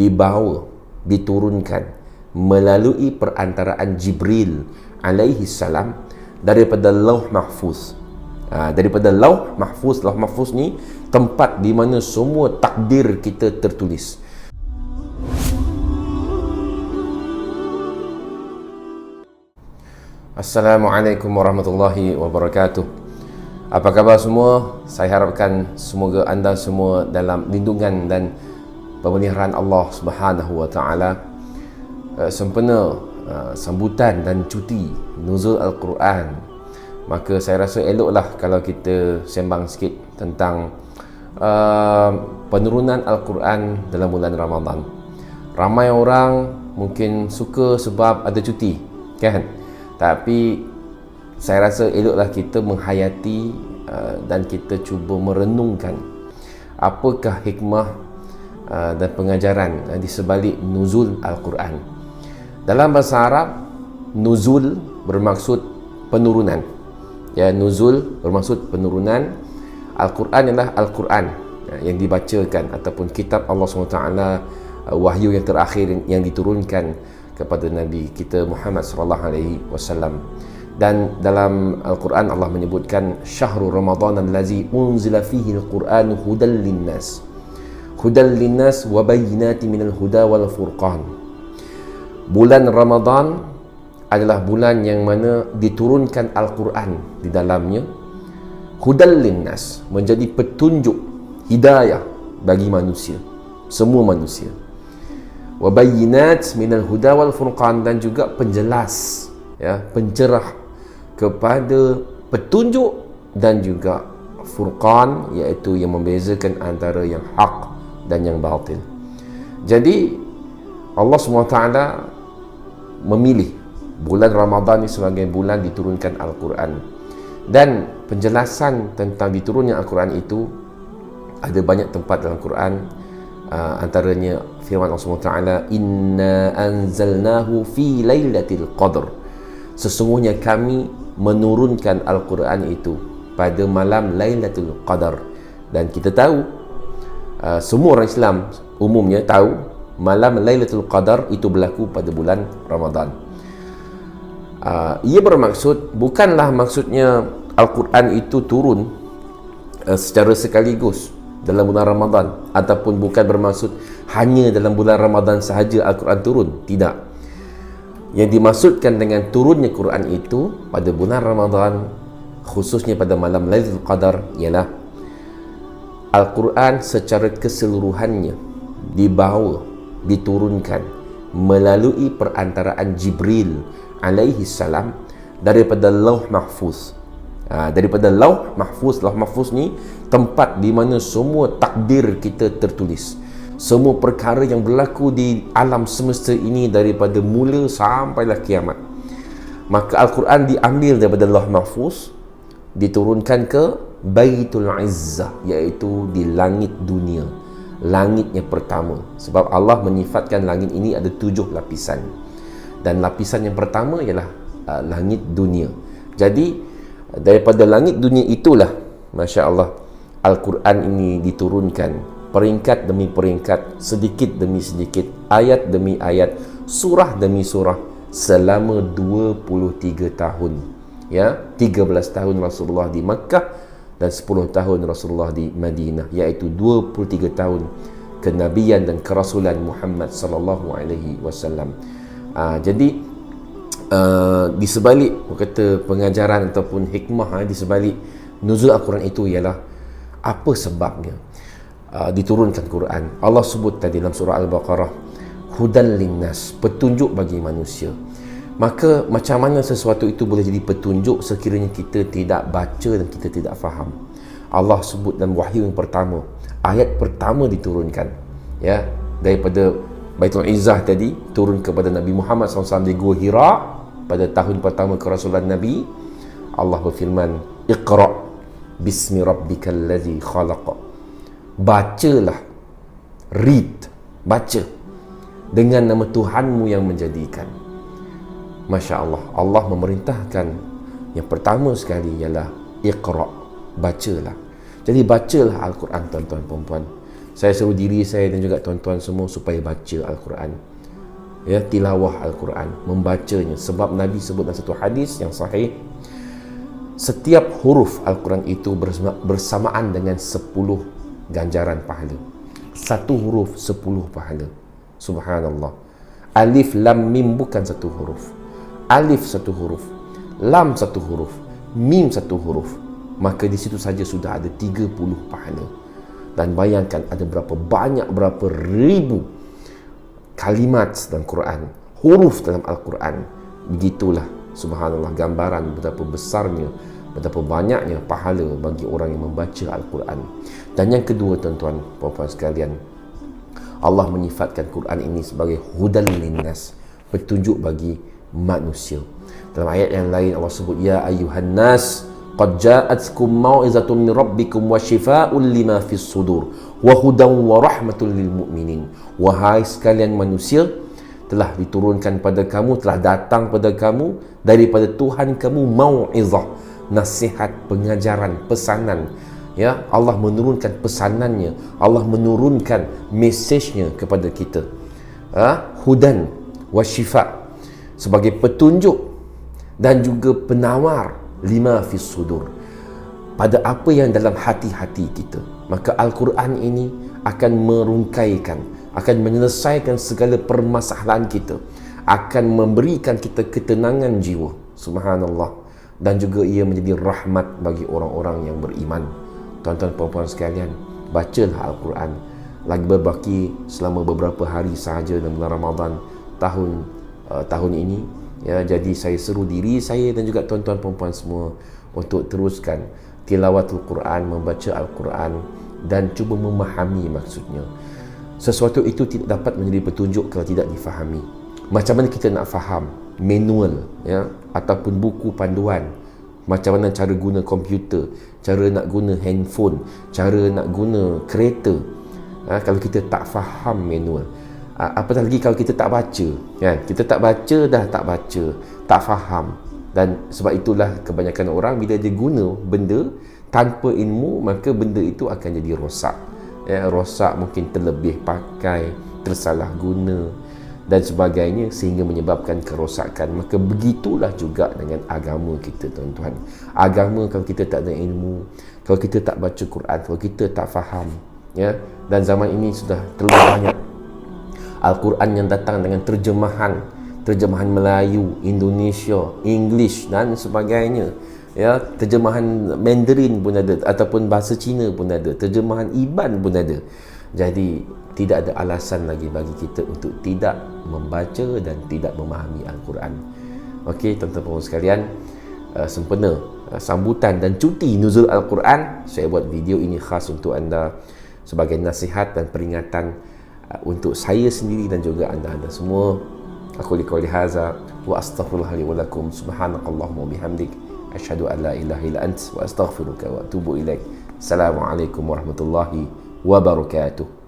dibawa, diturunkan melalui perantaraan Jibril alaihi salam daripada Lauh Mahfuz. Daripada Lauh Mahfuz. Lauh Mahfuz ni tempat di mana semua takdir kita tertulis. Assalamualaikum warahmatullahi wabarakatuh. Apa khabar semua? Saya harapkan semoga anda semua dalam lindungan dan pemeliharaan Allah Subhanahu wa taala. Sempena sambutan dan cuti nuzul Al-Quran, maka saya rasa eloklah kalau kita sembang sikit tentang penurunan Al-Quran dalam bulan Ramadan. Ramai orang mungkin suka sebab ada cuti, kan? Tapi saya rasa eloklah kita menghayati dan kita cuba merenungkan apakah hikmah dan pengajaran di sebalik nuzul Al-Quran. Dalam bahasa Arab, nuzul bermaksud penurunan. Ya, nuzul bermaksud penurunan. Al-Quran ialah Al-Quran yang dibacakan ataupun kitab Allah SWT, wahyu yang terakhir yang diturunkan kepada Nabi kita Muhammad sallallahu alaihi wasallam. Dan dalam Al-Quran Allah menyebutkan syahrul Ramadan allazi unzila fihi al-Quran hudal linnas. Hudal linnas wa bayyinatin minal huda wal furqan. Bulan Ramadan adalah bulan yang mana diturunkan Al-Quran di dalamnya. Hudal linnas, menjadi petunjuk, hidayah bagi manusia, semua manusia. Wa bayyinat minal huda wal furqan, dan juga penjelas, ya, pencerah kepada petunjuk dan juga furqan, iaitu yang membezakan antara yang hak dan yang batil. Jadi Allah SWT memilih bulan Ramadan ini sebagai bulan diturunkan Al-Quran. Dan penjelasan tentang diturunnya Al-Quran itu ada banyak tempat dalam Quran. Antaranya firman Allah SWT, inna anzalnahu fi lailatul qadr. Sesungguhnya kami menurunkan Al-Quran itu pada malam Lailatul Qadar. Dan kita tahu, semua orang Islam umumnya tahu malam Lailatul Qadar itu berlaku pada bulan Ramadan. Ia bermaksud, bukanlah maksudnya Al-Quran itu turun secara sekaligus dalam bulan Ramadan, ataupun bukan bermaksud hanya dalam bulan Ramadan sahaja Al-Quran turun. Tidak. Yang dimaksudkan dengan turunnya Quran itu pada bulan Ramadan, khususnya pada malam Lailatul Qadar, ialah Al-Quran secara keseluruhannya dibawa, diturunkan melalui perantaraan Jibril alaihi salam daripada Lauh Mahfuz. Daripada Lauh Mahfuz. Lauh Mahfuz ni tempat di mana semua takdir kita tertulis. Semua perkara yang berlaku di alam semesta ini daripada mula sampailah kiamat. Maka Al-Quran diambil daripada Lauh Mahfuz, diturunkan ke Baitul Izzah, iaitu di langit dunia, langitnya pertama. Sebab Allah menyifatkan langit ini ada 7 lapisan. Dan lapisan yang pertama ialah langit dunia. Jadi daripada langit dunia itulah, Masya Allah, Al-Quran ini diturunkan peringkat demi peringkat, sedikit demi sedikit, ayat demi ayat, surah demi surah, selama 23 tahun. Ya, 13 tahun Rasulullah di Makkah dan 10 tahun Rasulullah di Madinah, iaitu 23 tahun kenabian dan kerasulan Muhammad sallallahu alaihi wasallam. Jadi di sebalik kata pengajaran ataupun hikmah di sebalik nuzul Al-Quran itu ialah apa sebabnya diturunkan Quran. Allah sebut tadi dalam surah Al-Baqarah, hudal linnas, petunjuk bagi manusia. Maka macam mana sesuatu itu boleh jadi petunjuk sekiranya kita tidak baca dan kita tidak faham? Allah sebut dalam wahyu yang pertama, ayat pertama diturunkan, ya, daripada Baitul Izzah tadi turun kepada Nabi Muhammad SAW di Gua Hira pada tahun pertama kerasulan Nabi. Allah berfirman, Iqra' bismi rabbikal ladzi khalaq. Bacalah, read, baca dengan nama Tuhanmu yang menjadikan. Masya Allah, Allah memerintahkan yang pertama sekali ialah Iqra', bacalah. Jadi bacalah Al-Quran, tuan-tuan dan puan-puan. Saya seru diri saya dan juga tuan-tuan semua supaya baca Al-Quran, ya, tilawah Al-Quran, membacanya. Sebab Nabi sebut dalam satu hadis yang sahih, setiap huruf Al-Quran itu bersamaan dengan 10 ganjaran pahala. Satu huruf 10 pahala. Subhanallah. Alif lam mim bukan satu huruf. Alif satu huruf, lam satu huruf, mim satu huruf, maka di situ saja sudah ada 30 pahala. Dan bayangkan ada berapa banyak, berapa ribu kalimat dalam Quran, huruf dalam Al-Quran. Begitulah, subhanallah, gambaran betapa besarnya, betapa banyaknya pahala bagi orang yang membaca Al-Quran. Dan yang kedua, tuan-tuan, puan-puan sekalian, Allah menyifatkan Quran ini sebagai hudan linnas, petunjuk bagi manusia. Dalam ayat yang lain Allah sebut, ya ayuhan nas qad ja'atkum mau'izatun min rabbikum wa shifaa'un lima fis sudur wa hudan wa rahmatul lil mu'minin. Wahai sekalian manusia, telah diturunkan pada kamu, telah datang pada kamu daripada Tuhan kamu mau'izah, nasihat, pengajaran, pesanan. Ya, Allah menurunkan pesanannya, Allah menurunkan mesejnya kepada kita. Hudan wa shifa, sebagai petunjuk dan juga penawar lima fis sudur, pada apa yang dalam hati-hati kita. Maka Al-Quran ini akan merungkaikan, akan menyelesaikan segala permasalahan kita, akan memberikan kita ketenangan jiwa. Subhanallah. Dan juga ia menjadi rahmat bagi orang-orang yang beriman. Tuan-tuan puan-puan sekalian, bacalah Al-Quran. Lagi berbaki selama beberapa hari sahaja dalam bulan Ramadan tahun ini, ya. Jadi saya seru diri saya dan juga tuan-tuan puan-puan semua untuk teruskan tilawatul Quran, membaca Al-Quran dan cuba memahami maksudnya. Sesuatu itu tidak dapat menjadi petunjuk kalau tidak difahami. Macam mana kita nak faham manual, ya, ataupun buku panduan, macam mana cara guna komputer, cara nak guna handphone, cara nak guna kereta, kalau kita tak faham manual, apatah lagi kalau kita tak baca, kan? Kita tak baca, dah tak baca, tak faham. Dan sebab itulah kebanyakan orang bila dia guna benda tanpa ilmu, maka benda itu akan jadi rosak, ya, rosak, mungkin terlebih pakai, tersalah guna dan sebagainya, sehingga menyebabkan kerosakan. Maka begitulah juga dengan agama kita, tuan-tuan. Agama kalau kita tak ada ilmu, kalau kita tak baca Quran, kalau kita tak faham, ya, dan zaman ini sudah terlalu banyak Al-Quran yang datang dengan terjemahan Melayu, Indonesia, English dan sebagainya, ya, terjemahan Mandarin pun ada, ataupun bahasa Cina pun ada, terjemahan Iban pun ada. Jadi tidak ada alasan lagi bagi kita untuk tidak membaca dan tidak memahami Al-Quran. Okey, tuan-tuan sekalian, sempena sambutan dan cuti nuzul Al-Quran, saya buat video ini khas untuk anda sebagai nasihat dan peringatan untuk saya sendiri dan juga anda semua. Aku liqauli hadza wa astaghfirullah li wa lakum, subhanakallahumma wa bihamdik, asyhadu an la ilaha illa ant wa astaghfiruka wa atubu ilaik. Assalamualaikum warahmatullahi wabarakatuh.